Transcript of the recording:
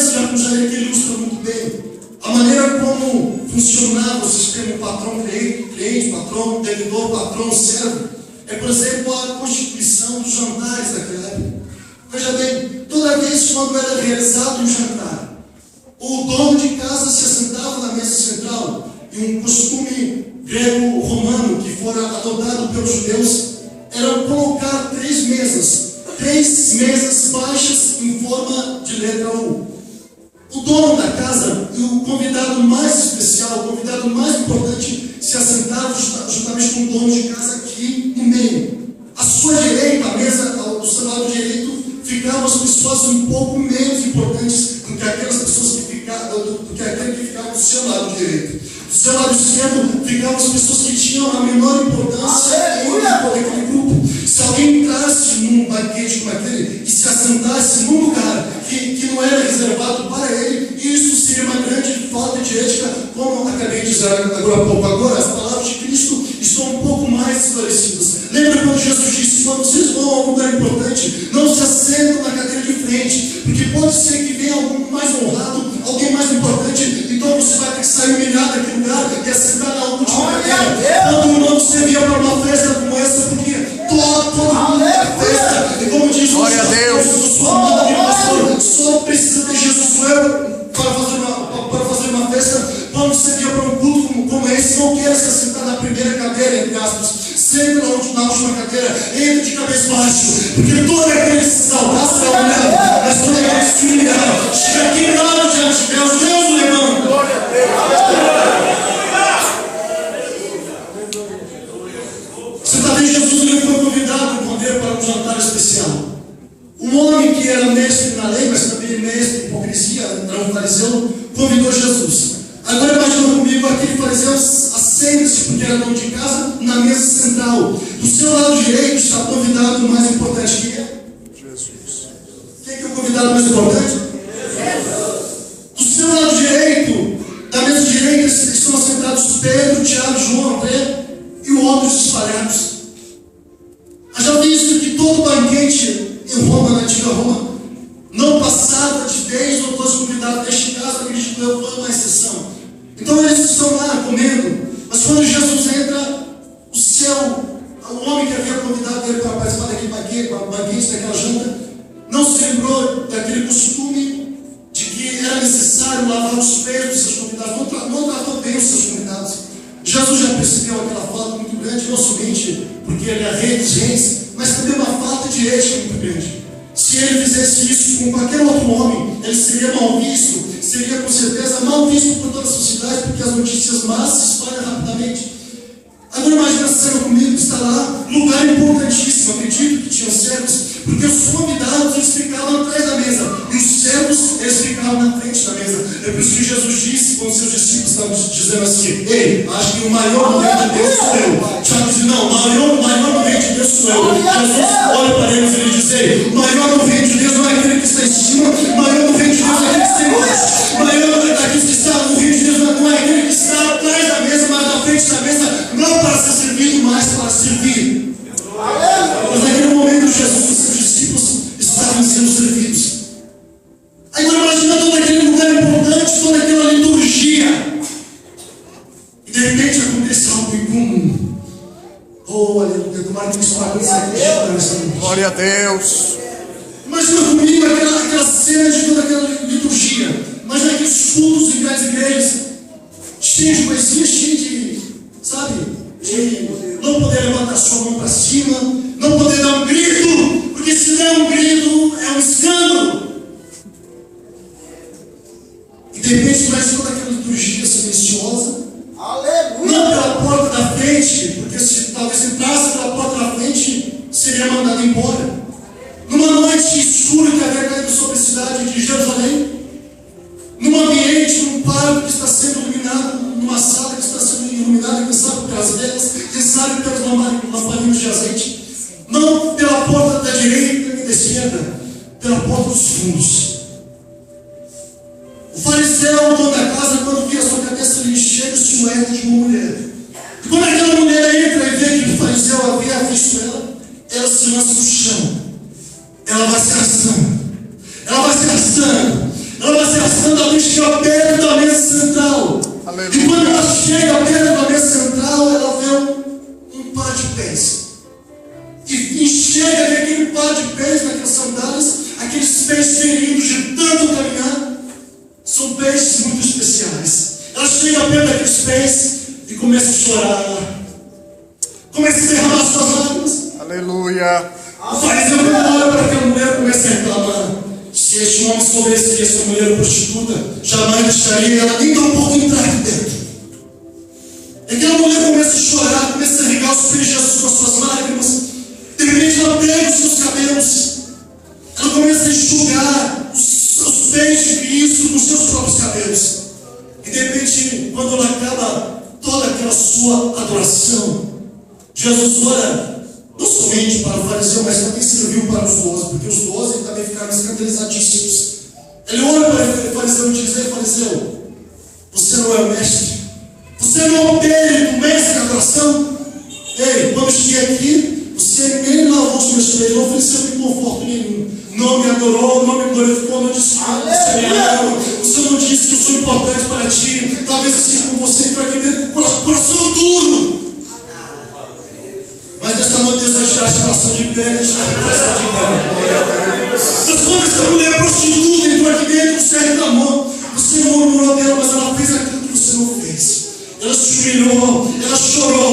texto já ilustra muito bem a maneira como funcionava o sistema patrão-cliente, patrão-devedor, patrão-servo. É, por exemplo, a constituição dos jantares daquela época. Veja bem, toda vez quando era realizado um jantar, o dono de casa se assentava na mesa central, e um costume grego-romano que fora adotado pelos judeus era colocar três mesas baixas em forma de letra U. O dono da casa e o convidado mais especial, o convidado mais importante, se assentavam juntamente com o dono de casa aqui no meio. À sua direita, a mesa do seu lado direito, ficavam as pessoas um pouco menos importantes do que aquelas pessoas que ficavam do seu lado direito. Do seu lado esquerdo ficavam as pessoas que tinham a menor importância naquele grupo. Se alguém entrasse num banquete como aquele e se assentasse num lugar que não era reservado para ele, isso seria uma grande falta de ética, como acabei de dizer agora há pouco. Agora, as palavras de Cristo estão um pouco mais esclarecidas. Lembra quando Jesus disse: quando vocês vão a um lugar importante, não se assentam na cadeira de frente, porque pode ser que venha algum mais honrado, alguém mais importante, então você vai ter que sair humilhado daquele lugar e assentar na última cadeira. Quando não você vier para uma festa como essa, porque todo mundo é festa, e como diz glória a Deus, só precisa ter Jesus para fazer uma festa. Quando você vier para um culto como esse, não queira se assentar na primeira cadeira, entre aspas, sempre na última cadeira, entre de cabeça baixa, porque todo aquele que se saudar será humilhado, mas todo aquele que se humilhar, chega aqui lá diante de Deus, Deus o levanta. glória a Deus. Você está vendo, Jesus ele foi convidado para um jantar especial. Um homem que era mestre na lei, mas também mestre em hipocrisia, era um fariseu, convidou Jesus. Agora imagina comigo, aquele fariseu assenta-se, porque era dono de casa, na mesa central. Do seu lado direito está o convidado mais importante, que é? Jesus. Quem é o convidado mais importante? Jesus. Do seu lado direito, da mesa direita, estão assentados Pedro, Tiago, João, André e outros espalhados. Já visto que todo banquete em Roma, na antiga Roma, não passava de 10 ou 12 convidados. Neste caso, acredito que foi uma exceção. Então eles estão lá comendo, mas quando Jesus entra, o homem que havia convidado ele para participar daquele banquete, daquela janta, não se lembrou daquele costume de que era necessário lavar os pés dos seus convidados, não tratou bem os seus convidados. Jesus já percebeu aquela falta muito grande, não somente porque ele é rei dos reis, mas também uma falta de ética muito grande. Se ele fizesse isso com qualquer outro homem, ele seria mal visto, seria com certeza mal visto por toda a sociedade, porque as notícias más se espalham rapidamente. Agora imagina a cena comigo, está lá, lugar importantíssimo, acredito que tinham servos, porque os convidados eles ficavam atrás da mesa, e os servos eles ficavam na frente da mesa. É por isso que Jesus disse, quando seus discípulos estavam dizendo assim: ei, acho que o maior no reino de Deus sou eu. Tiago diz: não, o maior no reino de Deus sou eu. Jesus olha para eles e ele diz: ei, o maior no reino de Deus não é aquele que está em cima, o maior no reino de Deus é aquele que está embaixo. O maior daqueles que está no reino de Deus não é aquele que está atrás da mesa, mas na frente da mesa, não para ser servido, mas para servir. Mas naquele momento Jesus e seus discípulos estavam sendo servidos. Agora imagina todo aquele lugar importante, toda aquela liturgia, e de repente acontece algo incomum. Oh, aleluia, tomara que isso aconteça. Glória a Deus. Imagina comigo aquela cena de toda aquela liturgia. Imagina aqueles cultos em grandes igrejas, cheios de poesia, cheios de, sabe, de não poder levantar sua mão para cima, não poder dar um grito, porque se der um grito é um escândalo. E de repente traz toda aquela liturgia silenciosa, aleluia, não pela porta da frente, porque se talvez entrasse pela porta da frente, seria mandado embora. Numa noite escura que havia caído sobre a cidade de Jerusalém, num ambiente, num parque que está sendo iluminado, numa sala que está sendo iluminada, quem sabe pelas velas, quem sabe pelas lamparinas de azeite, não pela porta da direita nem da esquerda, pela porta dos fundos. O fariseu, o dono da casa, quando via a sua cabeça, ele enxerga o silhueta de uma mulher. E quando aquela mulher entra e vê que o fariseu havia visto ela se lança no chão. Ela vai se arrastando, ela vai se arrastando, ela vai se ela tem que chegar perto da mesa central. Aleluia. E quando ela chega perto da mesa central, ela vê um par de pés. E enxerga que aquele par de pés, naquelas sandálias, aqueles pés feridos de tanto caminhar, são pés muito especiais. Ela chega perto daqueles pés e começa a chorar. Começa a derramar suas lágrimas. Aleluia. O fariseu olha para aquela mulher e começa a reclamar. Se este homem soubesse que essa mulher era prostituta, jamais deixaria ela nem tão pouco entrar aqui dentro. E aquela mulher começa a chorar, começa a regar os pés de Jesus com as suas lágrimas. De repente ela pega os seus cabelos. Ela começa a enxugar os pés de Cristo com os seus próprios cabelos. E de repente, quando ela acaba toda aquela sua adoração, Jesus olha não somente para o fariseu, mas também serviu para os 12, porque os 12 também ficaram escandalizadíssimos. Ele olha para o fariseu e diz: ei, fariseu, você não é o mestre? Você não é o perito, o mestre da adoração? Ei, quando eu cheguei aqui, você nem lavou os meus pés, não ofereceu conforto nenhum. Não me adorou, não me glorificou, não disse que você me ama. Você não disse que eu sou importante para ti. Talvez assim como você entrou aqui dentro com o coração duro. Mas esta noite Deus vai tirar a situação de pé, deixar a coração de pé. Mas quando essa mulher prostituta entrou aqui dentro, você reclamou. Você não murmurou dela, mas ela fez aquilo que você não fez. Ela se humilhou, ela chorou.